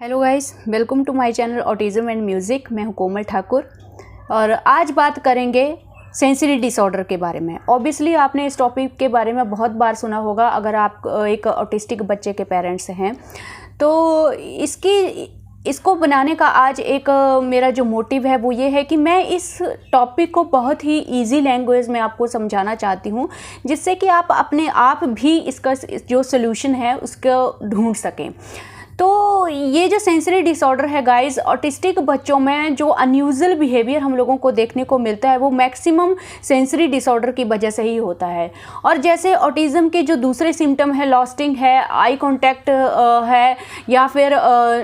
Hello guys, welcome to my channel autism and music. मैं हूं कोमल ठाकुर और आज बात करेंगे सेंसरी डिसऑर्डर के बारे में। ऑब्वियसली आपने इस टॉपिक के बारे में बहुत बार सुना होगा अगर आप एक ऑटिस्टिक बच्चे के पेरेंट्स हैं तो। इसको बनाने का आज एक मेरा जो मोटिव है वो ये है कि मैं इस टॉपिक को बहुत ही इजी लैंग्वेज में आपको समझाना चाहती हूँ, जिससे कि आप अपने आप भी इसका जो सोल्यूशन है उसको ढूंढ सकें। तो ये जो सेंसरी डिसऑर्डर है गाइस, ऑटिस्टिक बच्चों में जो अनयूजुअल बिहेवियर हम लोगों को देखने को मिलता है वो मैक्सिमम सेंसरी डिसऑर्डर की वजह से ही होता है। और जैसे ऑटिज्म के जो दूसरे सिम्टम है, लॉस्टिंग है, आई कांटेक्ट है या फिर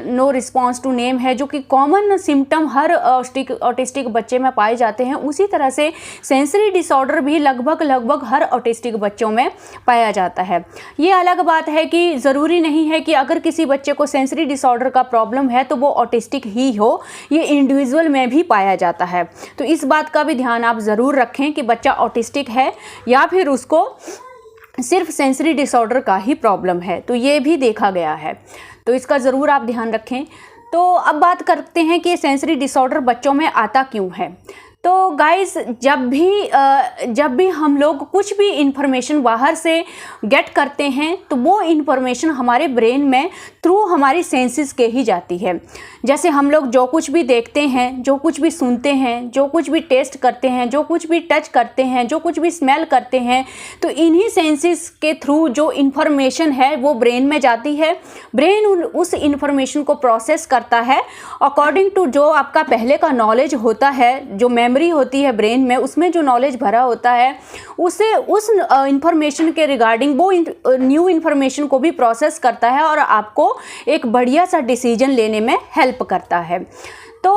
नो रिस्पॉन्स टू नेम है, जो कि कॉमन सिम्टम हर ऑटिस्टिक बच्चे में पाए जाते हैं, उसी तरह से सेंसरी डिसऑर्डर भी लगभग हर ऑटिस्टिक बच्चों में पाया जाता है। ये अलग बात है कि ज़रूरी नहीं है कि अगर किसी बच्चे को सेंसरी डिसऑर्डर का प्रॉब्लम है तो वो ऑटिस्टिक ही हो, ये इंडिविजुअल में भी पाया जाता है। तो इस बात का भी ध्यान आप ज़रूर रखें कि बच्चा ऑटिस्टिक है या फिर उसको सिर्फ सेंसरी डिसऑर्डर का ही प्रॉब्लम है, तो ये भी देखा गया है। तो इसका ज़रूर आप ध्यान रखें। तो अब बात करते हैं कि सेंसरी डिसऑर्डर बच्चों में आता क्यों है। तो गाइस, जब भी हम लोग कुछ भी इंफॉर्मेशन बाहर से गेट करते हैं तो वो इंफॉर्मेशन हमारे ब्रेन में थ्रू हमारी सेंसेस के ही जाती है। जैसे हम लोग जो कुछ भी देखते हैं, जो कुछ भी सुनते हैं, जो कुछ भी टेस्ट करते हैं, जो कुछ भी टच करते हैं, जो कुछ भी स्मेल करते हैं, तो इन्हीं सेंसेस के थ्रू जो इंफॉर्मेशन है वो ब्रेन में जाती है। ब्रेन उस इंफॉर्मेशन को प्रोसेस करता है अकॉर्डिंग टू जो आपका पहले का नॉलेज होता है, जो मेमोरी होती है ब्रेन में, उसमें जो नॉलेज भरा होता है उसे उस इंफॉर्मेशन के रिगार्डिंग वो न्यू इंफॉर्मेशन को भी प्रोसेस करता है और आपको एक बढ़िया सा डिसीजन लेने में हेल्प करता है। तो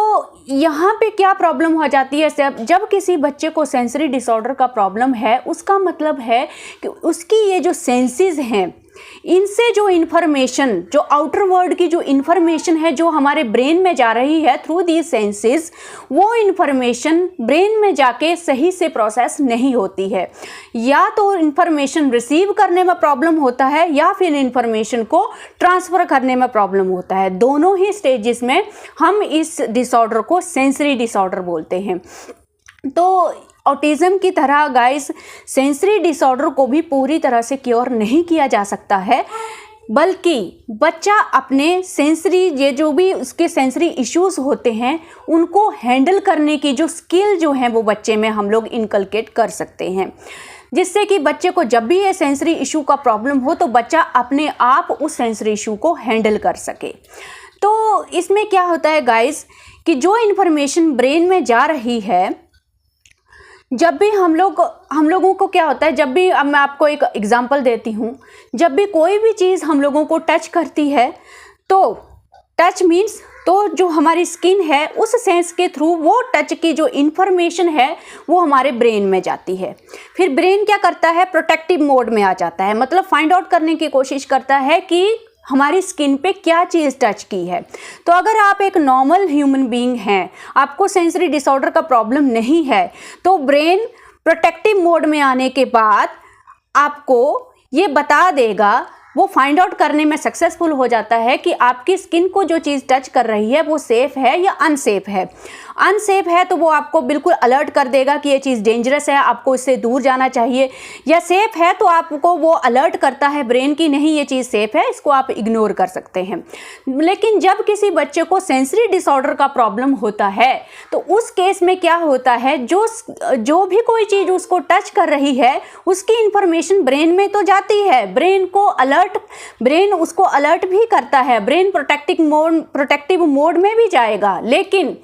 यहाँ पे क्या प्रॉब्लम हो जाती है, जब किसी बच्चे को सेंसरी डिसऑर्डर का प्रॉब्लम है, उसका मतलब है कि उसकी ये जो सेंसेस हैं, इनसे जो इन्फॉर्मेशन, जो आउटर वर्ल्ड की जो इन्फॉर्मेशन है जो हमारे ब्रेन में जा रही है थ्रू दी सेंसेस, वो इन्फॉर्मेशन ब्रेन में जाके सही से प्रोसेस नहीं होती है। या तो इन्फॉर्मेशन रिसीव करने में प्रॉब्लम होता है या फिर इन्फॉर्मेशन को ट्रांसफ़र करने में प्रॉब्लम होता है। दोनों ही स्टेजेस में हम इस डिसऑर्डर को सेंसरी डिसऑर्डर बोलते हैं। तो ऑटिज्म की तरह गाइस, सेंसरी डिसऑर्डर को भी पूरी तरह से क्योर नहीं किया जा सकता है, बल्कि बच्चा अपने सेंसरी, ये जो भी उसके सेंसरी इश्यूज होते हैं, उनको हैंडल करने की जो स्किल जो है वो बच्चे में हम लोग इनकलकेट कर सकते हैं, जिससे कि बच्चे को जब भी ये सेंसरी इशू का प्रॉब्लम हो तो बच्चा अपने आप उस सेंसरी इशू को हैंडल कर सके। तो इसमें क्या होता है गाइस कि जो इन्फॉर्मेशन ब्रेन में जा रही है, जब भी हम लोगों को क्या होता है, जब भी, अब मैं आपको एक एग्जांपल देती हूँ, जब भी कोई भी चीज़ हम लोगों को टच करती है तो टच मीन्स तो जो हमारी स्किन है उस सेंस के थ्रू वो टच की जो इन्फॉर्मेशन है वो हमारे ब्रेन में जाती है। फिर ब्रेन क्या करता है, प्रोटेक्टिव मोड में आ जाता है, मतलब फाइंड आउट करने की कोशिश करता है कि हमारी स्किन पे क्या चीज़ टच की है। तो अगर आप एक नॉर्मल ह्यूमन बीइंग हैं, आपको सेंसरी डिसऑर्डर का प्रॉब्लम नहीं है, तो ब्रेन प्रोटेक्टिव मोड में आने के बाद आपको ये बता देगा, वो फाइंड आउट करने में सक्सेसफुल हो जाता है कि आपकी स्किन को जो चीज़ टच कर रही है वो सेफ़ है या अनसेफ है। अनसेफ है तो वो आपको बिल्कुल अलर्ट कर देगा कि ये चीज़ डेंजरस है, आपको इससे दूर जाना चाहिए। या सेफ़ है तो आपको वो अलर्ट करता है ब्रेन की नहीं, ये चीज़ सेफ़ है, इसको आप इग्नोर कर सकते हैं। लेकिन जब किसी बच्चे को सेंसरी डिसऑर्डर का प्रॉब्लम होता है तो उस केस में क्या होता है, जो भी कोई चीज़ उसको टच कर रही है उसकी इंफॉर्मेशन ब्रेन में तो जाती है, ब्रेन उसको अलर्ट भी करता है, ब्रेन प्रोटेक्टिव मोड में भी जाएगा, लेकिन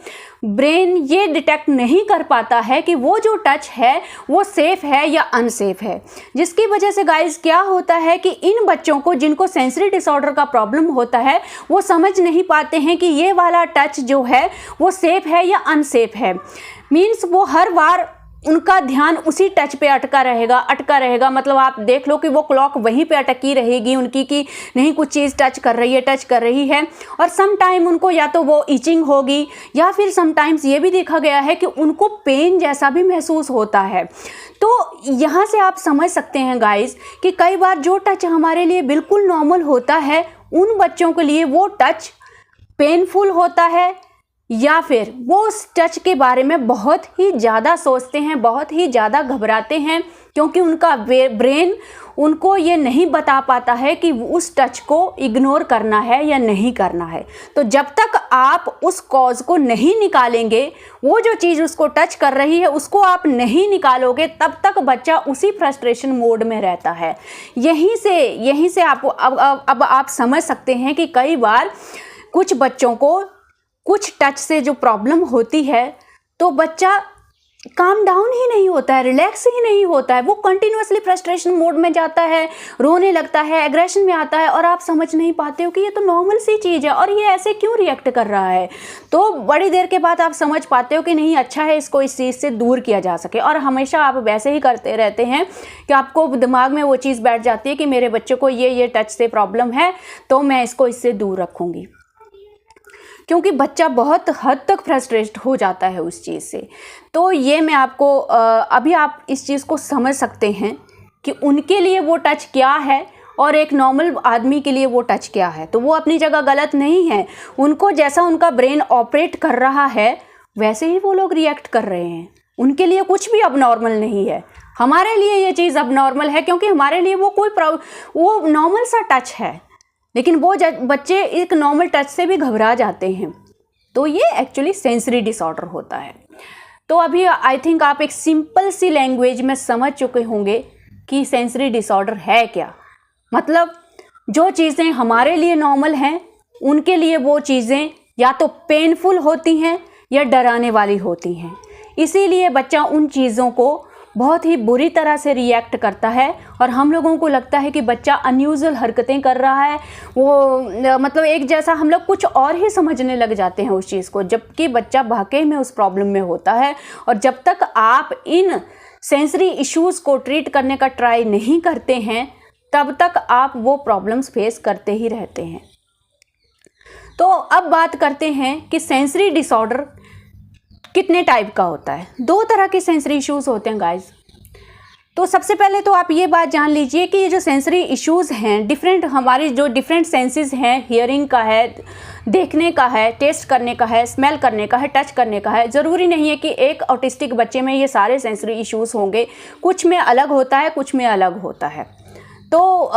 ब्रेन ये डिटेक्ट नहीं कर पाता है कि वो जो टच है वो सेफ है या अनसेफ है। जिसकी वजह से गाइस क्या होता है कि इन बच्चों को जिनको सेंसरी डिसऑर्डर का प्रॉब्लम होता है वो समझ नहीं पाते हैं कि ये वाला टच जो है वो सेफ है या अनसेफ है। मीन्स वो हर बार उनका ध्यान उसी टच पे अटका रहेगा। मतलब आप देख लो कि वो क्लॉक वहीं पे अटकी रहेगी उनकी कि नहीं, कुछ चीज़ टच कर रही है। और सम टाइम उनको या तो वो इचिंग होगी या फिर समटाइम्स ये भी देखा गया है कि उनको पेन जैसा भी महसूस होता है। तो यहाँ से आप समझ सकते हैं गाइस कि कई बार जो टच हमारे लिए बिल्कुल नॉर्मल होता है, उन बच्चों के लिए वो टच पेनफुल होता है, या फिर वो उस टच के बारे में बहुत ही ज़्यादा सोचते हैं, बहुत ही ज़्यादा घबराते हैं, क्योंकि उनका ब्रेन उनको ये नहीं बता पाता है कि उस टच को इग्नोर करना है या नहीं करना है। तो जब तक आप उस कॉज को नहीं निकालेंगे, वो जो चीज़ उसको टच कर रही है उसको आप नहीं निकालोगे, तब तक बच्चा उसी फ्रस्ट्रेशन मोड में रहता है। यहीं से आप अब आप समझ सकते हैं कि कई बार कुछ बच्चों को कुछ टच से जो प्रॉब्लम होती है तो बच्चा काम डाउन ही नहीं होता है, रिलैक्स ही नहीं होता है, वो कंटिन्यूअसली फ्रस्ट्रेशन मोड में जाता है, रोने लगता है, एग्रेशन में आता है, और आप समझ नहीं पाते हो कि ये तो नॉर्मल सी चीज़ है और ये ऐसे क्यों रिएक्ट कर रहा है। तो बड़ी देर के बाद आप समझ पाते हो कि नहीं, अच्छा है इसको इस चीज़ से दूर किया जा सके। और हमेशा आप वैसे ही करते रहते हैं कि आपको दिमाग में वो चीज़ बैठ जाती है कि मेरे बच्चे को ये टच से प्रॉब्लम है तो मैं इसको इससे दूर रखूँगी, क्योंकि बच्चा बहुत हद तक फ्रस्ट्रेट हो जाता है उस चीज़ से। तो ये मैं आपको अभी आप इस चीज़ को समझ सकते हैं कि उनके लिए वो टच क्या है और एक नॉर्मल आदमी के लिए वो टच क्या है। तो वो अपनी जगह गलत नहीं है, उनको जैसा उनका ब्रेन ऑपरेट कर रहा है वैसे ही वो लोग रिएक्ट कर रहे हैं। उनके लिए कुछ भी अब नॉर्मल नहीं है। हमारे लिए ये चीज़ अब नॉर्मल है, क्योंकि हमारे लिए वो नॉर्मल सा टच है, लेकिन वो बच्चे एक नॉर्मल टच से भी घबरा जाते हैं। तो ये एक्चुअली सेंसरी डिसऑर्डर होता है। तो अभी आई थिंक आप एक सिंपल सी लैंग्वेज में समझ चुके होंगे कि सेंसरी डिसऑर्डर है क्या। मतलब जो चीज़ें हमारे लिए नॉर्मल हैं उनके लिए वो चीज़ें या तो पेनफुल होती हैं या डराने वाली होती हैं। इसीलिए बच्चा उन चीज़ों को बहुत ही बुरी तरह से रिएक्ट करता है और हम लोगों को लगता है कि बच्चा अनयूजुअल हरकतें कर रहा है। वो मतलब एक जैसा हम लोग कुछ और ही समझने लग जाते हैं उस चीज़ को, जबकि बच्चा वाकई में उस प्रॉब्लम में होता है। और जब तक आप इन सेंसरी इश्यूज़ को ट्रीट करने का ट्राई नहीं करते हैं तब तक आप वो प्रॉब्लम्स फेस करते ही रहते हैं। तो अब बात करते हैं कि सेंसरी डिसऑर्डर कितने टाइप का होता है। 2 तरह के सेंसरी इश्यूज़ होते हैं गाइस। तो सबसे पहले तो आप ये बात जान लीजिए कि ये जो सेंसरी इश्यूज़ हैं, डिफरेंट हमारी जो डिफरेंट सेंसेस हैं, हियरिंग का है, देखने का है, टेस्ट करने का है, स्मेल करने का है, टच करने का है। ज़रूरी नहीं है कि एक ऑटिस्टिक बच्चे में ये सारे सेंसरी इश्यूज़ होंगे, कुछ में अलग होता है, कुछ में अलग होता है। तो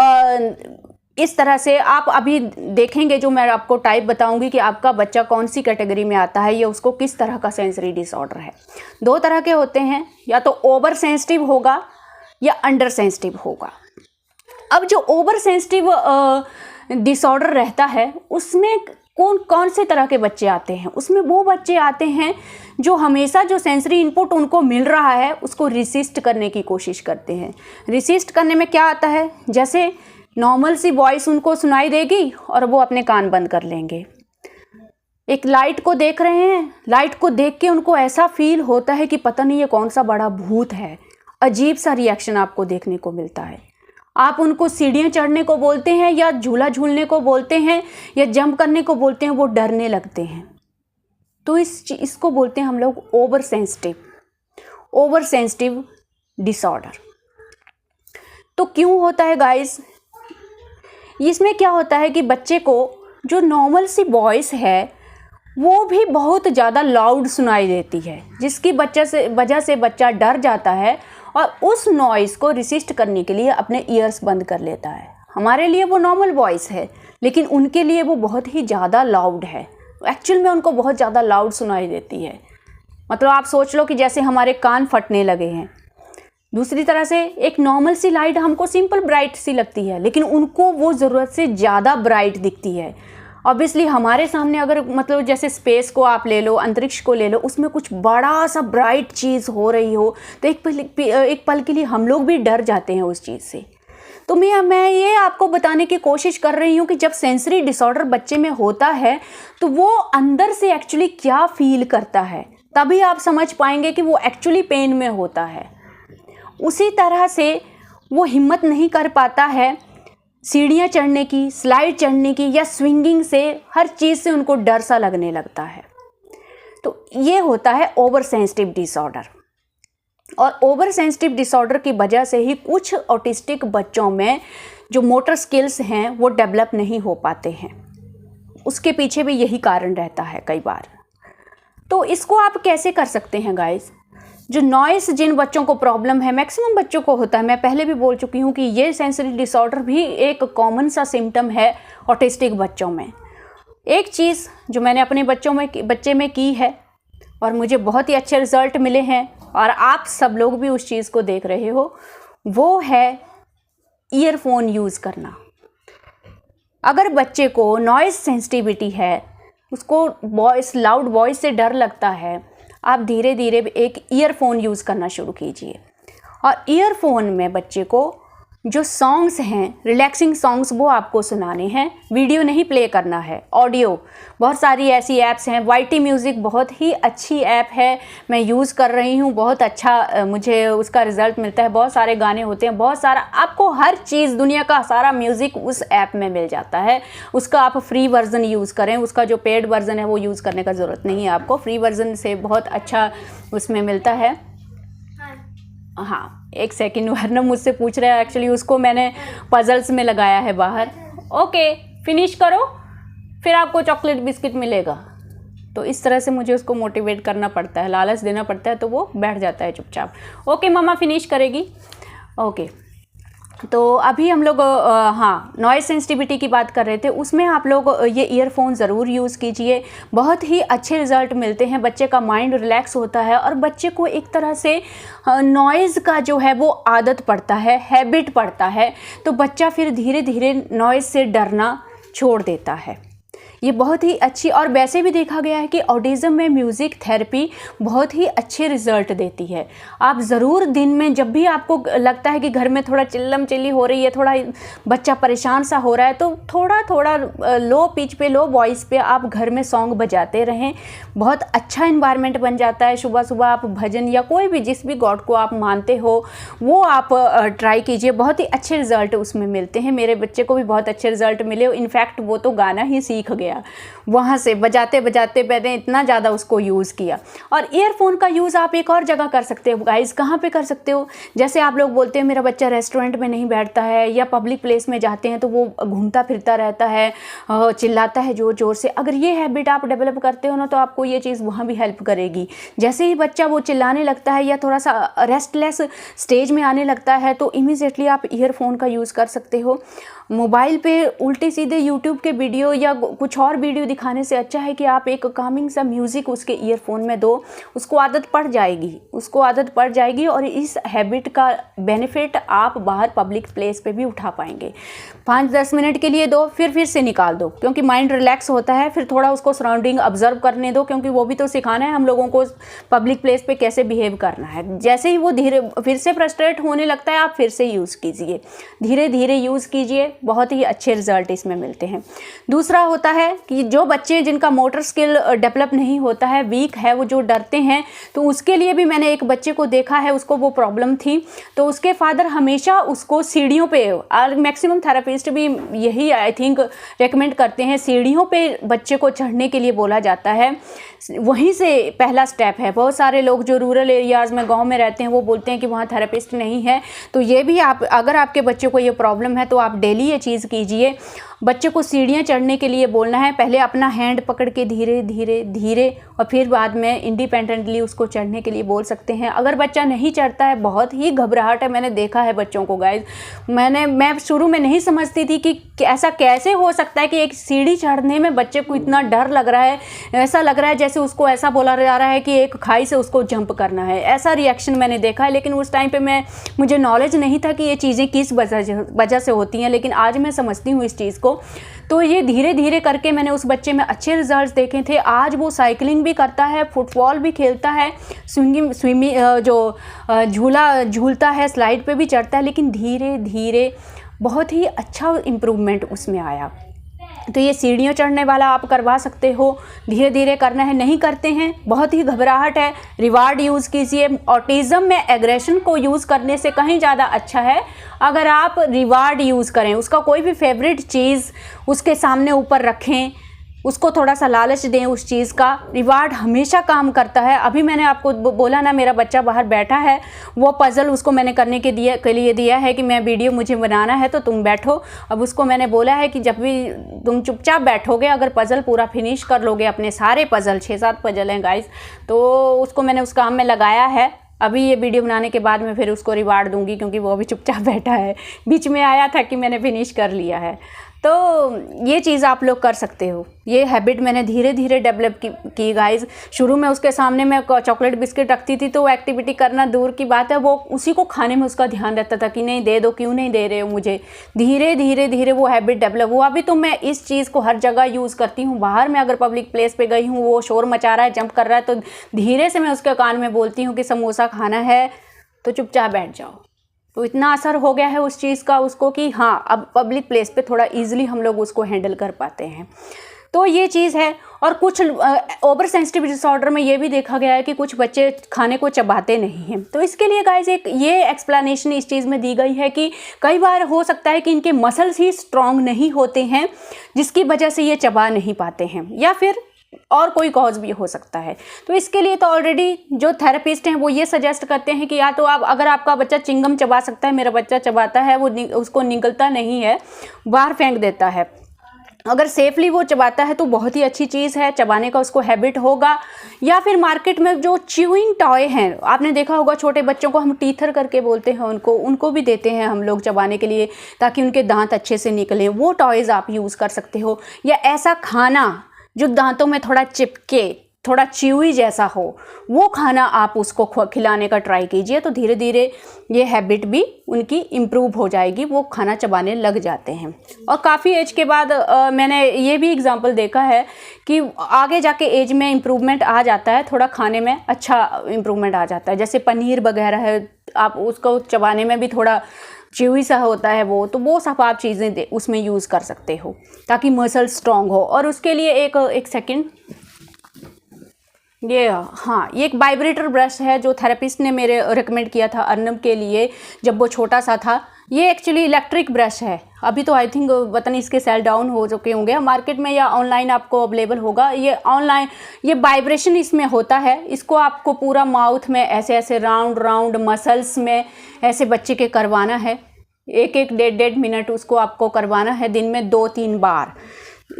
इस तरह से आप अभी देखेंगे जो मैं आपको टाइप बताऊंगी कि आपका बच्चा कौन सी कैटेगरी में आता है, ये उसको किस तरह का सेंसरी डिसऑर्डर है। 2 तरह के होते हैं, या तो ओवर सेंसिटिव होगा या अंडर सेंसिटिव होगा। अब जो ओवर सेंसिटिव डिसऑर्डर रहता है उसमें कौन से तरह के बच्चे आते हैं। उसमें वो बच्चे आते हैं जो हमेशा जो सेंसरी इनपुट उनको मिल रहा है उसको रिसिस्ट करने की कोशिश करते हैं। रिसिस्ट करने में क्या आता है, जैसे नॉर्मल सी वॉइस उनको सुनाई देगी और वो अपने कान बंद कर लेंगे। एक लाइट को देख रहे हैं, लाइट को देख के उनको ऐसा फील होता है कि पता नहीं ये कौन सा बड़ा भूत है। अजीब सा रिएक्शन आपको देखने को मिलता है। आप उनको सीढ़ियाँ चढ़ने को बोलते हैं या झूला झूलने को बोलते हैं या जंप करने को बोलते हैं, वो डरने लगते हैं। तो इसको बोलते हैं हम लोग ओवर सेंसिटिव डिसऑर्डर। तो क्यों होता है गाइस? इसमें क्या होता है कि बच्चे को जो नॉर्मल सी वॉइस है वो भी बहुत ज़्यादा लाउड सुनाई देती है, जिसकी वजह से बच्चा डर जाता है और उस नॉइज़ को रिसिस्ट करने के लिए अपने ईयर्स बंद कर लेता है। हमारे लिए वो नॉर्मल वॉइस है, लेकिन उनके लिए वो बहुत ही ज़्यादा लाउड है। एक्चुअल में उनको बहुत ज़्यादा लाउड सुनाई देती है। मतलब आप सोच लो कि जैसे हमारे कान फटने लगे हैं। दूसरी तरह से एक नॉर्मल सी लाइट हमको सिंपल ब्राइट सी लगती है, लेकिन उनको वो ज़रूरत से ज़्यादा ब्राइट दिखती है। ऑब्वियसली हमारे सामने अगर मतलब जैसे स्पेस को आप ले लो, अंतरिक्ष को ले लो, उसमें कुछ बड़ा सा ब्राइट चीज़ हो रही हो तो एक पल के लिए हम लोग भी डर जाते हैं उस चीज़ से। तो मैं ये आपको बताने की कोशिश कर रही हूँ कि जब सेंसरी डिसऑर्डर बच्चे में होता है तो वो अंदर से एक्चुअली क्या फील करता है, तभी आप समझ पाएंगे कि वो एक्चुअली पेन में होता है। उसी तरह से वो हिम्मत नहीं कर पाता है सीढ़ियाँ चढ़ने की, स्लाइड चढ़ने की या स्विंगिंग से, हर चीज़ से उनको डर सा लगने लगता है। तो ये होता है ओवर सेंसिटिव डिसऑर्डर। और ओवर सेंसिटिव डिसऑर्डर की वजह से ही कुछ ऑटिस्टिक बच्चों में जो मोटर स्किल्स हैं वो डेवलप नहीं हो पाते हैं। उसके पीछे भी यही कारण रहता है कई बार। तो इसको आप कैसे कर सकते हैं गाइस? जो नॉइस जिन बच्चों को प्रॉब्लम है, मैक्सिमम बच्चों को होता है, मैं पहले भी बोल चुकी हूँ कि ये सेंसरी डिसऑर्डर भी एक कॉमन सा सिम्टम है ऑटिस्टिक बच्चों में। एक चीज़ जो मैंने अपने बच्चे में की है और मुझे बहुत ही अच्छे रिजल्ट मिले हैं और आप सब लोग भी उस चीज़ को देख रहे हो, वो है ईयरफोन यूज़ करना। अगर बच्चे को नॉइस सेंसिटिविटी है, उसको लाउड वॉइस से डर लगता है, आप धीरे धीरे एक ईयरफोन यूज़ करना शुरू कीजिए। और ईयरफोन में बच्चे को जो सॉन्ग्स हैं, रिलैक्सिंग सॉन्ग्स, वो आपको सुनाने हैं, वीडियो नहीं प्ले करना है, ऑडियो। बहुत सारी ऐसी ऐप्स हैं, YT म्यूज़िक बहुत ही अच्छी ऐप है, मैं यूज़ कर रही हूँ, बहुत अच्छा मुझे उसका रिज़ल्ट मिलता है। बहुत सारे गाने होते हैं, बहुत सारा, आपको हर चीज़, दुनिया का सारा म्यूज़िक उस ऐप में मिल जाता है। उसका आप फ्री वर्ज़न यूज़ करें, उसका जो पेड वर्ज़न है वो यूज़ करने का ज़रूरत नहीं है आपको, फ्री वर्ज़न से बहुत अच्छा उसमें मिलता है। हाँ, एक सेकंड, वरना मुझसे पूछ रहा है, एक्चुअली उसको मैंने पजल्स में लगाया है बाहर। ओके, फिनिश करो, फिर आपको चॉकलेट बिस्किट मिलेगा। तो इस तरह से मुझे उसको मोटिवेट करना पड़ता है, लालच देना पड़ता है, तो वो बैठ जाता है चुपचाप। ओके मम्मा फिनिश करेगी। ओके, तो अभी हम लोग हाँ, नॉइस सेंसिटिविटी की बात कर रहे थे, उसमें आप लोग ये ईयरफोन ज़रूर यूज़ कीजिए, बहुत ही अच्छे रिज़ल्ट मिलते हैं, बच्चे का माइंड रिलैक्स होता है और बच्चे को एक तरह से नॉइज़ का जो है वो आदत पड़ता है, हैबिट पड़ता है, तो बच्चा फिर धीरे धीरे नॉइज़ से डरना छोड़ देता है। ये बहुत ही अच्छी, और वैसे भी देखा गया है कि ऑटिज़म में म्यूज़िक थेरेपी बहुत ही अच्छे रिज़ल्ट देती है। आप ज़रूर दिन में जब भी आपको लगता है कि घर में थोड़ा चिल्लम चिल्ली हो रही है, थोड़ा बच्चा परेशान सा हो रहा है, तो थोड़ा थोड़ा लो पिच पे, लो वॉइस पे आप घर में सॉन्ग बजाते रहें, बहुत अच्छा इन्वायरमेंट बन जाता है। सुबह सुबह आप भजन या कोई भी, जिस भी गॉड को आप मानते हो, वो आप ट्राई कीजिए, बहुत ही अच्छे रिज़ल्ट उसमें मिलते हैं। मेरे बच्चे को भी बहुत अच्छे रिज़ल्ट मिले, इनफैक्ट वो तो गाना ही सीख गया वहाँ से, बजाते बजाते मैंने इतना ज़्यादा उसको यूज़ किया। और ईयरफोन का यूज़ आप एक और जगह कर सकते हो गाइस। कहाँ पे कर सकते हो? जैसे आप लोग बोलते हैं मेरा बच्चा रेस्टोरेंट में नहीं बैठता है या पब्लिक प्लेस में जाते हैं तो वो घूमता फिरता रहता है, चिल्लाता है ज़ोर ज़ोर से। अगर ये हैबिट आप डेवलप करते हो ना, तो आपको ये चीज़ वहाँ भी हेल्प करेगी। जैसे ही बच्चा वो चिल्लाने लगता है या थोड़ा सा रेस्टलेस स्टेज में आने लगता है, तो इमीडिएटली आप ईयरफोन का यूज़ कर सकते हो। मोबाइल पे उल्टे सीधे यूट्यूब के वीडियो या कुछ और वीडियो दिखाने से अच्छा है कि आप एक कामिंग सा म्यूज़िक उसके ईयरफोन में दो, उसको आदत पड़ जाएगी और इस हैबिट का बेनिफिट आप बाहर पब्लिक प्लेस पे भी उठा पाएंगे। 5-10 मिनट के लिए दो, फिर से निकाल दो, क्योंकि माइंड रिलैक्स होता है। फिर थोड़ा उसको सराउंडिंग ऑब्जर्व करने दो, क्योंकि वो भी तो सिखाना है हम लोगों को पब्लिक प्लेस पे कैसे बिहेव करना है। जैसे ही वो फिर से फ्रस्ट्रेट होने लगता है, आप फिर से यूज़ कीजिए, धीरे धीरे यूज़ कीजिए, बहुत ही अच्छे रिजल्ट इसमें मिलते हैं। दूसरा होता है कि जो बच्चे जिनका मोटर स्किल डेवलप नहीं होता है, वीक है, वो जो डरते हैं, तो उसके लिए भी मैंने एक बच्चे को देखा है, उसको वो प्रॉब्लम थी, तो उसके फादर हमेशा उसको सीढ़ियों पे, और मैक्सिमम थेरेपिस्ट भी यही आई थिंक रेकमेंड करते हैं, सीढ़ियों पे बच्चे को चढ़ने के लिए बोला जाता है। वहीं से पहला स्टेप है। बहुत सारे लोग जो रूरल एरियाज़ में, गांव में रहते हैं, वो बोलते हैं कि वहाँ थेरेपिस्ट नहीं है, तो ये भी आप, अगर आपके बच्चे को ये प्रॉब्लम है तो आप डेली ये चीज़ कीजिए। बच्चे को सीढ़ियाँ चढ़ने के लिए बोलना है, पहले अपना हैंड पकड़ के धीरे धीरे धीरे, और फिर बाद में इंडिपेंडेंटली उसको चढ़ने के लिए बोल सकते हैं। अगर बच्चा नहीं चढ़ता है, बहुत ही घबराहट है, मैंने देखा है बच्चों को गाइज, मैं शुरू में नहीं समझती थी कि ऐसा कैसे हो सकता है कि एक सीढ़ी चढ़ने में बच्चे को इतना डर लग रहा है, ऐसा लग रहा है जैसे उसको ऐसा बोला जा रहा है कि एक खाई से उसको जंप करना है, ऐसा रिएक्शन मैंने देखा है। लेकिन उस टाइम पे मुझे नॉलेज नहीं था कि ये चीज़ें किस वजह से होती हैं, लेकिन आज मैं समझती हूँ इस चीज़ को। तो ये धीरे धीरे करके मैंने उस बच्चे में अच्छे रिजल्ट्स देखे थे। आज वो साइकिलिंग भी करता है, फुटबॉल भी खेलता है, स्विमिंग जो झूला झूलता है, स्लाइड पे भी चढ़ता है, लेकिन धीरे धीरे बहुत ही अच्छा इम्प्रूवमेंट उसमें आया। तो ये सीढ़ियों चढ़ने वाला आप करवा सकते हो, धीरे धीरे करना है। नहीं करते हैं, बहुत ही घबराहट है, रिवार्ड यूज़ कीजिए। ऑटिज़म में एग्रेशन को यूज़ करने से कहीं ज़्यादा अच्छा है अगर आप रिवार्ड यूज़ करें, उसका कोई भी फेवरेट चीज़ उसके सामने ऊपर रखें, उसको थोड़ा सा लालच दें उस चीज़ का। रिवार्ड हमेशा काम करता है। अभी मैंने आपको बोला ना, मेरा बच्चा बाहर बैठा है, वो पज़ल उसको मैंने करने के लिए दिया है कि मैं वीडियो मुझे बनाना है तो तुम बैठो। अब उसको मैंने बोला है कि जब भी तुम चुपचाप बैठोगे, अगर पज़ल पूरा फिनिश कर लोगे, अपने सारे पज़ल 6-7 पज़ल हैं गाइस, तो उसको मैंने उस काम में लगाया है। अभी ये वीडियो बनाने के बाद मैं फिर उसको रिवार्ड दूंगी, क्योंकि वो अभी चुपचाप बैठा है। बीच में आया था कि मैंने फिनिश कर लिया है। तो ये चीज़ आप लोग कर सकते हो। ये हैबिट मैंने धीरे धीरे डेवलप की गाइज। शुरू में उसके सामने मैं चॉकलेट बिस्किट रखती थी तो वो एक्टिविटी करना दूर की बात है, वो उसी को खाने में उसका ध्यान रहता था कि नहीं दे दो, क्यों नहीं दे रहे हो मुझे। धीरे धीरे धीरे वो हैबिट डेवलप हुआ। अभी तो मैं इस चीज़ को हर जगह यूज़ करती हूँ। बाहर में अगर पब्लिक प्लेस पे गई हूँ, वो शोर मचा रहा है, जंप कर रहा है, तो धीरे से मैं उसके कान में बोलती हूँ कि समोसा खाना है तो चुपचाप बैठ जाओ। तो इतना असर हो गया है उस चीज़ का उसको कि हाँ, अब पब्लिक प्लेस पे थोड़ा इजीली हम लोग उसको हैंडल कर पाते हैं। तो ये चीज़ है। और कुछ ओवर सेंसिटिव डिसऑर्डर में ये भी देखा गया है कि कुछ बच्चे खाने को चबाते नहीं हैं। तो इसके लिए गाइस एक ये एक्सप्लेनेशन इस चीज़ में दी गई है कि कई बार हो सकता है कि इनके मसल्स ही स्ट्रॉन्ग नहीं होते हैं, जिसकी वजह से ये चबा नहीं पाते हैं, या फिर और कोई कॉज भी हो सकता है। तो इसके लिए तो ऑलरेडी जो थेरेपिस्ट हैं वो ये सजेस्ट करते हैं कि या तो आप, अगर आपका बच्चा चिंगम चबा सकता है, मेरा बच्चा चबाता है, वो उसको निगलता नहीं है, बाहर फेंक देता है, अगर सेफली वो चबाता है तो बहुत ही अच्छी चीज़ है, चबाने का उसको हैबिट होगा। या फिर मार्केट में जो च्यूइंग टॉय हैं, आपने देखा होगा, छोटे बच्चों को हम टीथर करके बोलते हैं, उनको भी देते हैं हम लोग चबाने के लिए, ताकि उनके दांत अच्छे से निकलें। वो टॉयज़ आप यूज़ कर सकते हो। या ऐसा खाना जो दांतों में थोड़ा चिपके, थोड़ा च्यूई जैसा हो, वो खाना आप उसको खिलाने का ट्राई कीजिए। तो धीरे धीरे ये हैबिट भी उनकी इम्प्रूव हो जाएगी, वो खाना चबाने लग जाते हैं। और काफ़ी एज के बाद मैंने ये भी एग्जांपल देखा है कि आगे जाके एज में इम्प्रूवमेंट आ जाता है, थोड़ा खाने में अच्छा इम्प्रूवमेंट आ जाता है। जैसे पनीर वगैरह है, आप उसको चबाने में भी थोड़ा च्यूई सा होता है वो सब आप चीज़ें उसमें यूज़ कर सकते हो ताकि मसल स्ट्रॉन्ग हो। और उसके लिए एक सेकेंड, ये एक वाइब्रेटर ब्रश है जो थेरेपिस्ट ने मेरे रिकमेंड किया था अर्नब के लिए जब वो छोटा सा था। ये एक्चुअली इलेक्ट्रिक ब्रश है। अभी तो आई थिंक पता नहीं इसके सेल डाउन हो चुके होंगे, मार्केट में या ऑनलाइन आपको अवेलेबल होगा। ये ऑनलाइन, ये वाइब्रेशन इसमें होता है। इसको आपको पूरा माउथ में ऐसे ऐसे राउंड राउंड मसल्स में ऐसे बच्चे के करवाना है। 1-1 1.5 मिनट उसको आपको करवाना है, दिन में 2-3 बार।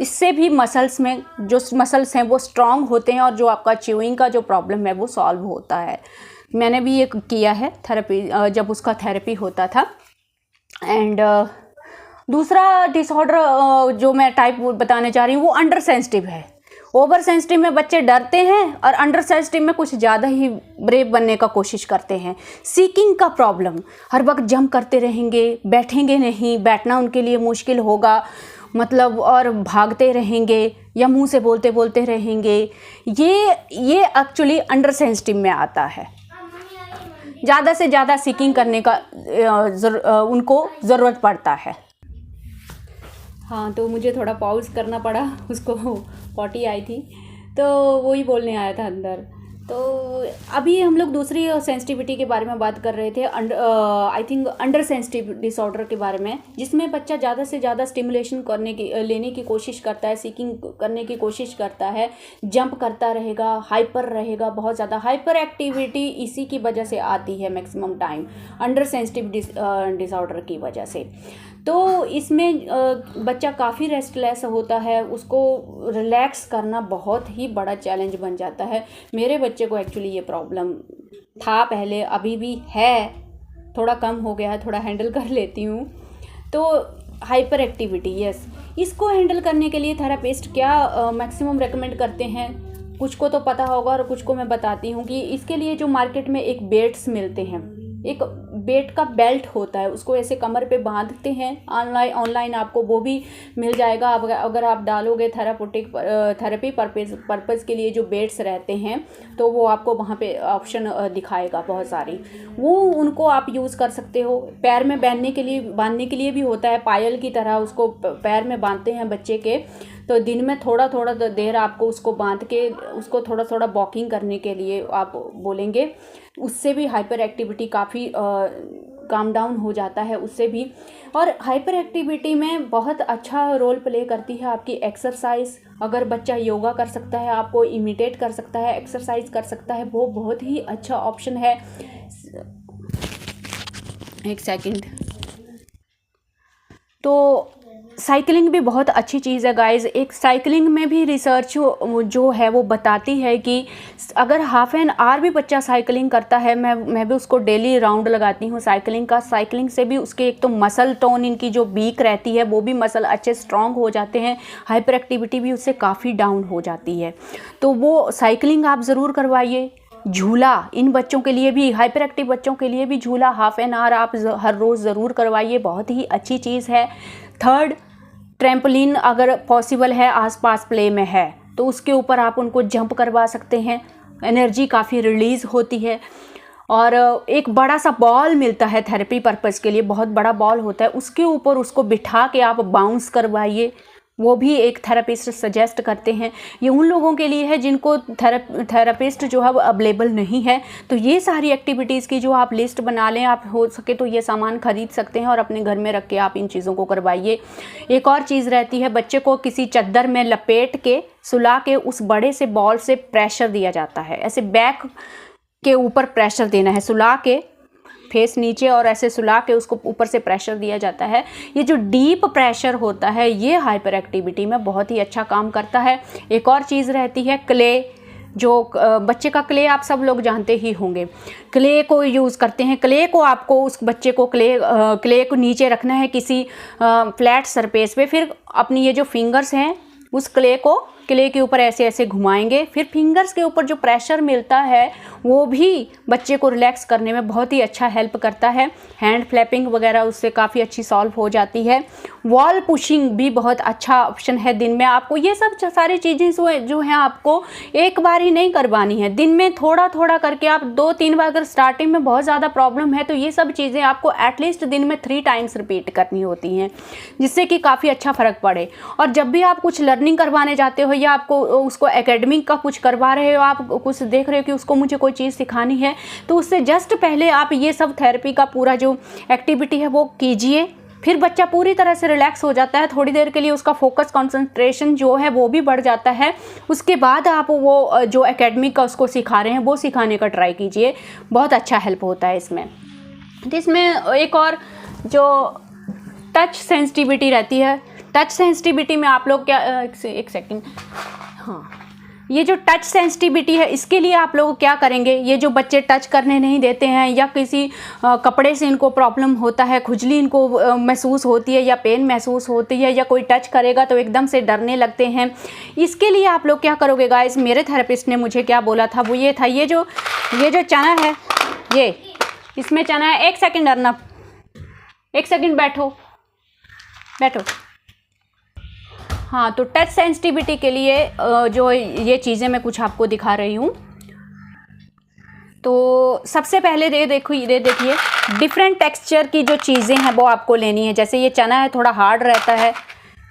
इससे भी मसल्स में जो मसल्स हैं वो स्ट्रांग होते हैं और जो आपका च्यूइंग का जो प्रॉब्लम है वो सॉल्व होता है। मैंने भी ये किया है थेरेपी, जब उसका थेरेपी होता था। एंड दूसरा डिसऑर्डर जो मैं टाइप बताने जा रही हूँ वो अंडर सेंसिटिव है। ओवर सेंसिटिव में बच्चे डरते हैं और अंडर सेंसिटिव में कुछ ज़्यादा ही ब्रेव बनने का कोशिश करते हैं। सीकिंग का प्रॉब्लम, हर वक्त जंप करते रहेंगे, बैठेंगे नहीं, बैठना उनके लिए मुश्किल होगा, मतलब, और भागते रहेंगे या मुंह से बोलते बोलते रहेंगे। ये एक्चुअली अंडर सेंसिटिव में आता है। ज़्यादा से ज़्यादा सीकिंग करने का उनको ज़रूरत पड़ता है। हाँ, तो मुझे थोड़ा पॉज करना पड़ा, उसको पॉटी आई थी तो वही बोलने आया था अंदर। तो अभी हम लोग दूसरी सेंसिटिविटी के बारे में बात कर रहे थे, I think under sensitive disorder के बारे में, जिसमें बच्चा ज़्यादा से ज़्यादा स्टिमुलेशन लेने की कोशिश करता है, सीकिंग करने की कोशिश करता है, जंप करता रहेगा, हाइपर रहेगा, बहुत ज़्यादा हाइपर एक्टिविटी इसी की वजह से आती है maximum time, under sensitive disorder की वजह से। तो इसमें बच्चा काफ़ी रेस्टलेस होता है, उसको रिलैक्स करना बहुत ही बड़ा चैलेंज बन जाता है। मेरे बच्चे को एक्चुअली ये प्रॉब्लम था पहले, अभी भी है, थोड़ा कम हो गया है, थोड़ा हैंडल कर लेती हूँ। तो हाइपर एक्टिविटी, यस, इसको हैंडल करने के लिए थेरेपिस्ट क्या मैक्सिमम रेकमेंड करते हैं, कुछ को तो पता होगा और कुछ को मैं बताती हूँ कि इसके लिए जो मार्केट में एक बेट्स मिलते हैं, एक बेट का बेल्ट होता है, उसको ऐसे कमर पे बांधते हैं। ऑनलाइन आपको वो भी मिल जाएगा। अगर आप डालोगे थेरेपी पर्पज़ के लिए जो बेट्स रहते हैं तो वो आपको वहाँ पे ऑप्शन दिखाएगा बहुत सारी, वो उनको आप यूज़ कर सकते हो। पैर में बांधने के लिए भी होता है, पायल की तरह उसको पैर में बांधते हैं बच्चे के। तो दिन में थोड़ा थोड़ा देर आपको उसको बांध के उसको थोड़ा थोड़ा वॉकिंग करने के लिए आप बोलेंगे, उससे भी हाइपर एक्टिविटी काफ़ी काम डाउन हो जाता है उससे भी। और हाइपर एक्टिविटी में बहुत अच्छा रोल प्ले करती है आपकी एक्सरसाइज। अगर बच्चा योगा कर सकता है, आपको इमिटेट कर सकता है, एक्सरसाइज कर सकता है, वो बहुत ही अच्छा ऑप्शन है। एक सेकंड। तो साइकिलिंग भी बहुत अच्छी चीज़ है गाइज़। एक साइकिलिंग में भी रिसर्च जो है वो बताती है कि अगर हाफ एन आवर भी बच्चा साइकिलिंग करता है, मैं भी उसको डेली राउंड लगाती हूँ साइकिलिंग का। साइकिलिंग से भी उसके एक तो मसल टोन, इनकी जो वीक रहती है वो भी मसल अच्छे स्ट्रॉन्ग हो जाते हैं, हाइपर एक्टिविटी भी उससे काफ़ी डाउन हो जाती है। तो वो साइकिलिंग आप ज़रूर करवाइए। झूला इन बच्चों के लिए भी, हाइपर एक्टिव बच्चों के लिए भी झूला हाफ एन आवर आप हर रोज़ ज़रूर करवाइए, बहुत ही अच्छी चीज़ है। थर्ड, ट्रैम्पोलिन अगर पॉसिबल है, आसपास प्ले में है तो उसके ऊपर आप उनको जंप करवा सकते हैं, एनर्जी काफ़ी रिलीज़ होती है। और एक बड़ा सा बॉल मिलता है थेरेपी पर्पज़ के लिए, बहुत बड़ा बॉल होता है, उसके ऊपर उसको बिठा के आप बाउंस करवाइए, वो भी एक थेरेपिस्ट सजेस्ट करते हैं। ये उन लोगों के लिए है जिनको थेरेपिस्ट जो है वो अवेलेबल नहीं है। तो ये सारी एक्टिविटीज़ की जो आप लिस्ट बना लें, आप हो सके तो ये सामान ख़रीद सकते हैं और अपने घर में रख के आप इन चीज़ों को करवाइए। एक और चीज़ रहती है, बच्चे को किसी चादर में लपेट के सुला के उस बड़े से बॉल से प्रेशर दिया जाता है। ऐसे बैक के ऊपर प्रेशर देना है, सुला के फेस नीचे और ऐसे सुला के उसको ऊपर से प्रेशर दिया जाता है। ये जो डीप प्रेशर होता है ये हाइपर एक्टिविटी में बहुत ही अच्छा काम करता है। एक और चीज़ रहती है क्ले, जो बच्चे का क्ले आप सब लोग जानते ही होंगे, क्ले को यूज़ करते हैं। क्ले को आपको उस बच्चे को क्ले को नीचे रखना है किसी फ्लैट सरफेस पे, फिर अपनी ये जो फिंगर्स हैं उस क्ले के ऊपर ऐसे ऐसे घुमाएंगे, फिर फिंगर्स के ऊपर जो प्रेशर मिलता है वो भी बच्चे को रिलैक्स करने में बहुत ही अच्छा हेल्प करता है। हैंड फ्लैपिंग वगैरह उससे काफ़ी अच्छी सॉल्व हो जाती है। वॉल पुशिंग भी बहुत अच्छा ऑप्शन है दिन में। आपको ये सब सारी चीज़ें जो हैं आपको एक बार ही नहीं करवानी है, दिन में थोड़ा थोड़ा करके आप 2-3 बार, अगर स्टार्टिंग में बहुत ज़्यादा प्रॉब्लम है तो ये सब चीज़ें आपको एटलीस्ट दिन में 3 टाइम्स रिपीट करनी होती हैं, जिससे कि काफ़ी अच्छा फ़र्क पड़े। और जब भी आप कुछ लर्निंग करवाने जाते हो या आपको उसको एकेडमिक का कुछ करवा रहे हो, आप कुछ देख रहे हो कि उसको मुझे कोई चीज़ सिखानी है, तो उससे जस्ट पहले आप ये सब थेरेपी का पूरा जो एक्टिविटी है वो कीजिए। फिर बच्चा पूरी तरह से रिलैक्स हो जाता है, थोड़ी देर के लिए उसका फोकस कंसंट्रेशन जो है वो भी बढ़ जाता है। उसके बाद आप वो जो एकेडमिक का उसको सिखा रहे हैं वो सिखाने का ट्राई कीजिए, बहुत अच्छा हेल्प होता है इसमें। तो इसमें एक और जो टच सेंसिटिविटी रहती है, टच सेंसिटिविटी में आप लोग क्या एक सेकंड, हाँ, ये जो टच सेंसिटिविटी है इसके लिए आप लोग क्या करेंगे, ये जो बच्चे टच करने नहीं देते हैं या किसी कपड़े से इनको प्रॉब्लम होता है, खुजली इनको महसूस होती है या पेन महसूस होती है, या कोई टच करेगा तो एकदम से डरने लगते हैं, इसके लिए आप लोग क्या करोगे गाइस, मेरे थेरेपिस्ट ने मुझे क्या बोला था वो ये था, ये जो चना है, ये इसमें चना है, एक सेकेंड अर्नब, एक सेकेंड बैठो। हाँ, तो टच सेंसिटिविटी के लिए जो ये चीज़ें मैं कुछ आपको दिखा रही हूँ। तो सबसे पहले ये देखिए डिफरेंट टेक्सचर की जो चीज़ें हैं वो आपको लेनी है। जैसे ये चना है, थोड़ा हार्ड रहता है,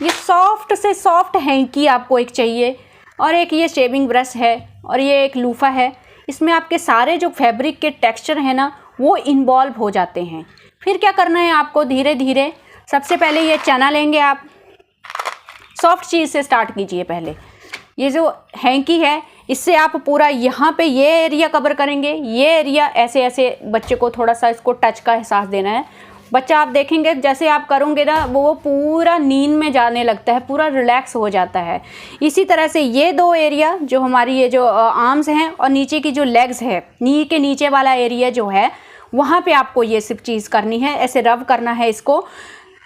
ये सॉफ्ट से सॉफ्ट हैंकी आपको एक चाहिए, और एक ये शेविंग ब्रश है, और ये एक लूफा है। इसमें आपके सारे जो फैब्रिक के टेक्सचर हैं ना वो इन्वॉल्व हो जाते हैं। फिर क्या करना है आपको, धीरे धीरे सबसे पहले ये चना लेंगे आप, सॉफ्ट चीज़ से स्टार्ट कीजिए पहले। ये जो हैंकी है इससे आप पूरा यहाँ पे ये एरिया कवर करेंगे, ये एरिया ऐसे ऐसे बच्चे को थोड़ा सा इसको टच का एहसास देना है। बच्चा आप देखेंगे जैसे आप करोगे ना वो पूरा नींद में जाने लगता है, पूरा रिलैक्स हो जाता है। इसी तरह से ये 2 एरिया जो हमारी ये जो आर्म्स हैं और नीचे की जो लेग्स है, नी के नीचे वाला एरिया जो है वहाँ पे आपको ये सब चीज़ करनी है, ऐसे रब करना है इसको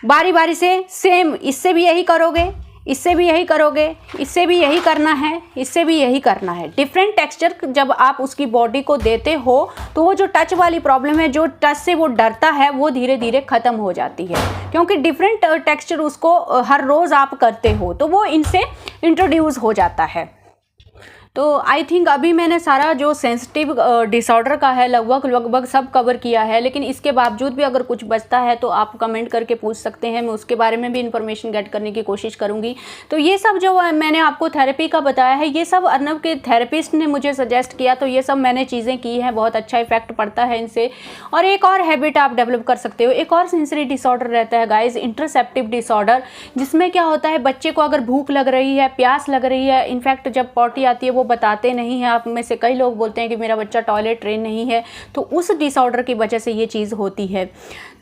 बारी बारी से। सेम इससे भी यही करोगे, इससे भी यही करोगे, इससे भी यही करना है, इससे भी यही करना है। डिफरेंट टेक्सचर जब आप उसकी बॉडी को देते हो तो वो जो टच वाली प्रॉब्लम है, जो टच से वो डरता है, वो धीरे धीरे ख़त्म हो जाती है, क्योंकि डिफरेंट टेक्सचर उसको हर रोज़ आप करते हो तो वो इनसे इंट्रोड्यूस हो जाता है। तो आई थिंक अभी मैंने सारा जो सेंसिटिव डिसऑर्डर का है लगभग सब कवर किया है, लेकिन इसके बावजूद भी अगर कुछ बचता है तो आप कमेंट करके पूछ सकते हैं, मैं उसके बारे में भी इंफॉर्मेशन गेट करने की कोशिश करूँगी। तो ये सब जो मैंने आपको थेरेपी का बताया है, ये सब अर्नब के थेरेपिस्ट ने मुझे सजेस्ट किया, तो ये सब मैंने चीज़ें की हैं, बहुत अच्छा इफेक्ट पड़ता है इनसे। और एक और हैबिट आप डेवलप कर सकते हो, एक और सेंसरी डिसऑर्डर रहता है गाइज, इंटरसेप्टिव डिसऑर्डर, जिसमें क्या होता है बच्चे को अगर भूख लग रही है, प्यास लग रही है, इनफैक्ट जब पॉटी आती है वो बताते नहीं हैं। आप में से कई लोग बोलते हैं कि मेरा बच्चा टॉयलेट ट्रेन नहीं है, तो उस डिसऑर्डर की वजह से ये चीज़ होती है।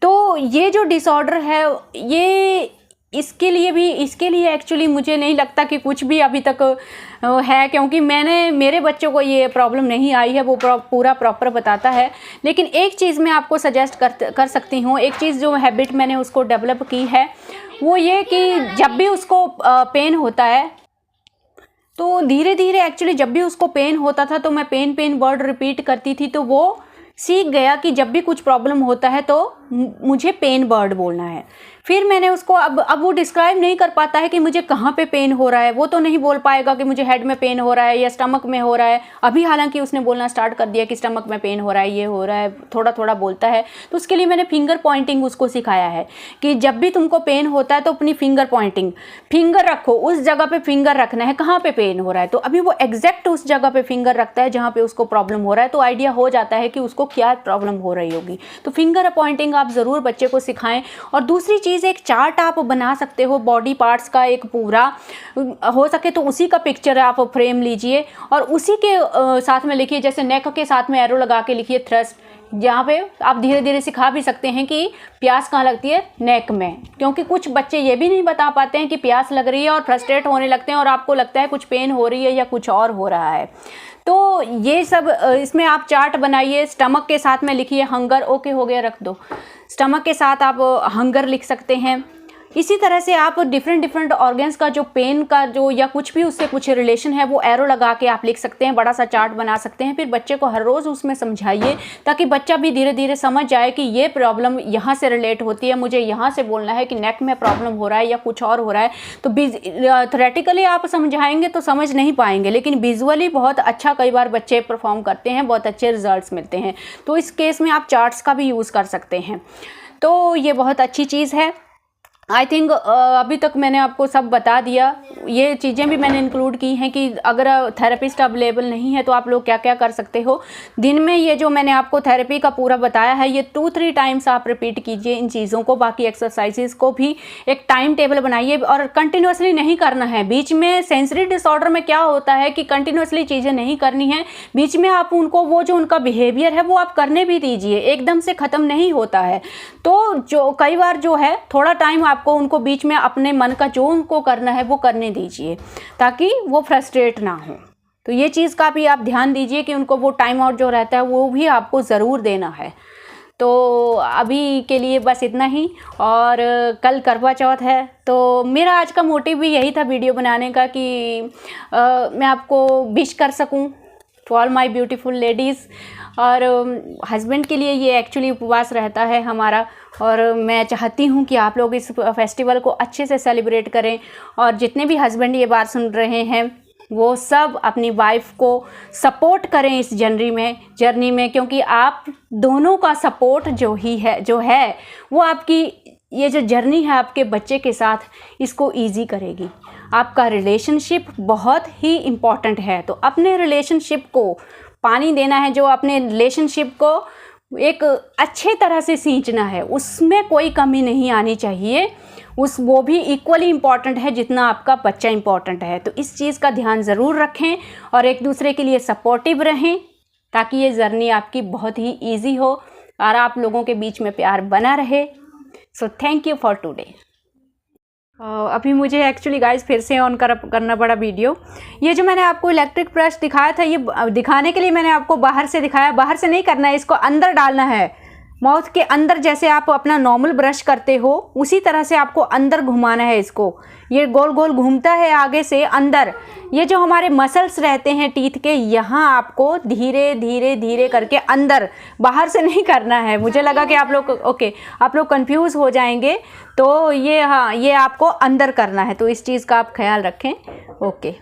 तो ये जो डिसऑर्डर है ये इसके लिए एक्चुअली मुझे नहीं लगता कि कुछ भी अभी तक है, क्योंकि मेरे बच्चों को ये प्रॉब्लम नहीं आई है, वो पूरा प्रॉपर बताता है। लेकिन एक चीज़ मैं आपको सजेस्ट कर सकती हूँ, एक चीज़ जो हैबिट मैंने उसको डेवलप की है वो ये कि जब भी उसको पेन होता है तो धीरे धीरे एक्चुअली जब भी उसको पेन होता था तो मैं पेन वर्ड रिपीट करती थी, तो वो सीख गया कि जब भी कुछ प्रॉब्लम होता है तो मुझे पेन वर्ड बोलना है। फिर मैंने उसको अब वो डिस्क्राइब नहीं कर पाता है कि मुझे कहाँ पे पेन हो रहा है, वो तो नहीं बोल पाएगा कि मुझे हेड में पेन हो रहा है या स्टमक में हो रहा है। अभी हालांकि उसने बोलना स्टार्ट कर दिया कि स्टमक में पेन हो रहा है, ये हो रहा है, थोड़ा थोड़ा बोलता है। तो उसके लिए मैंने फिंगर पॉइंटिंग उसको सिखाया है कि जब भी तुमको पेन होता है तो अपनी फिंगर पॉइंटिंग, फिंगर रखो, उस जगह पे फिंगर रखना है कहाँ पे पेन हो रहा है। तो अभी वो एग्जैक्ट उस जगह पे फिंगर रखता है जहाँ पे उसको प्रॉब्लम हो रहा है, तो आइडिया हो जाता है कि उसको क्या प्रॉब्लम हो रही होगी। तो फिंगर पॉइंटिंग आप ज़रूर बच्चे को सिखाएं। और दूसरी चीज़, एक चार्ट आप बना सकते हो बॉडी पार्ट्स का, एक पूरा हो सके तो उसी का पिक्चर आप फ्रेम लीजिए और उसी के साथ में लिखिए, जैसे नेक के साथ में एरो लगा के लिखिए थ्रस्ट, जहाँ पे आप धीरे धीरे सिखा भी सकते हैं कि प्यास कहाँ लगती है, नेक में। क्योंकि कुछ बच्चे ये भी नहीं बता पाते हैं कि प्यास लग रही है और फ्रस्ट्रेट होने लगते हैं और आपको लगता है कुछ पेन हो रही है या कुछ और हो रहा है। तो ये सब इसमें आप चार्ट बनाइए। स्टमक के साथ में लिखिए हंगर, ओके हो गया, रख दो। स्टमक के साथ आप हंगर लिख सकते हैं। इसी तरह से आप डिफरेंट ऑर्गन्स का जो पेन का जो या कुछ भी उससे कुछ रिलेशन है वो एरो लगा के आप लिख सकते हैं, बड़ा सा चार्ट बना सकते हैं। फिर बच्चे को हर रोज़ उसमें समझाइए ताकि बच्चा भी धीरे धीरे समझ जाए कि ये प्रॉब्लम यहाँ से रिलेट होती है, मुझे यहाँ से बोलना है कि नेक में प्रॉब्लम हो रहा है या कुछ और हो रहा है। तो थ्योरेटिकली आप समझाएंगे तो समझ नहीं पाएंगे, लेकिन विजुअली बहुत अच्छा कई बार बच्चे परफॉर्म करते हैं, बहुत अच्छे रिजल्ट्स मिलते हैं। तो इस केस में आप चार्ट्स का भी यूज़ कर सकते हैं। तो ये बहुत अच्छी चीज़ है। आई थिंक अभी तक मैंने आपको सब बता दिया। ये चीज़ें भी मैंने इंक्लूड की हैं कि अगर थेरेपिस्ट अवेलेबल नहीं है तो आप लोग क्या क्या कर सकते हो। दिन में ये जो मैंने आपको थेरेपी का पूरा बताया है ये 2-3 टाइम्स आप रिपीट कीजिए इन चीज़ों को। बाकी एक्सरसाइजेज को भी एक टाइम टेबल बनाइए और कंटिन्यूसली नहीं करना है। बीच में सेंसरी डिसऑर्डर में क्या होता है कि कंटिन्यूसली चीज़ें नहीं करनी है, बीच में आप उनको वो जो उनका बिहेवियर है वो आप करने भी दीजिए, एकदम से ख़त्म नहीं होता है। तो जो कई बार जो है थोड़ा टाइम आपको उनको बीच में अपने मन का जो उनको करना है वो करने दीजिए ताकि वो फ्रस्ट्रेट ना हो। तो ये चीज़ का भी आप ध्यान दीजिए कि उनको वो टाइम आउट जो रहता है वो भी आपको ज़रूर देना है। तो अभी के लिए बस इतना ही। और कल करवा चौथ है तो मेरा आज का मोटिव भी यही था वीडियो बनाने का कि मैं आपको विश कर सकूं to all my beautiful ladies. और हस्बैंड के लिए ये एक्चुअली उपवास रहता है हमारा, और मैं चाहती हूँ कि आप लोग इस फेस्टिवल को अच्छे से सेलिब्रेट करें। और जितने भी हस्बैंड ये बात सुन रहे हैं वो सब अपनी वाइफ को सपोर्ट करें इस जर्नी में, क्योंकि आप दोनों का सपोर्ट जो है वो आपकी ये जो जर्नी है आपके बच्चे के साथ इसको ईजी करेगी। आपका रिलेशनशिप बहुत ही इम्पॉर्टेंट है, तो अपने रिलेशनशिप को पानी देना है, जो अपने रिलेशनशिप को एक अच्छे तरह से सींचना है, उसमें कोई कमी नहीं आनी चाहिए। वो भी इक्वली इम्पॉर्टेंट है जितना आपका बच्चा इम्पॉर्टेंट है। तो इस चीज़ का ध्यान ज़रूर रखें और एक दूसरे के लिए सपोर्टिव रहें ताकि ये जर्नी आपकी बहुत ही ईजी हो और आप लोगों के बीच में प्यार बना रहे। So thank you for today. अभी मुझे एक्चुअली गाइस फिर से ऑन करना पड़ा वीडियो। ये जो मैंने आपको इलेक्ट्रिक ब्रश दिखाया था, ये दिखाने के लिए मैंने आपको बाहर से दिखाया। बाहर से नहीं करना है, इसको अंदर डालना है, माउथ के अंदर। जैसे आप अपना नॉर्मल ब्रश करते हो उसी तरह से आपको अंदर घुमाना है इसको। ये गोल गोल घूमता है आगे से अंदर। ये जो हमारे मसल्स रहते हैं टीथ के, यहाँ आपको धीरे धीरे धीरे करके अंदर, बाहर से नहीं करना है। मुझे लगा कि आप लोग कंफ्यूज हो जाएंगे, तो ये हाँ, ये आपको अंदर करना है। तो इस चीज़ का आप ख्याल रखें। ओके।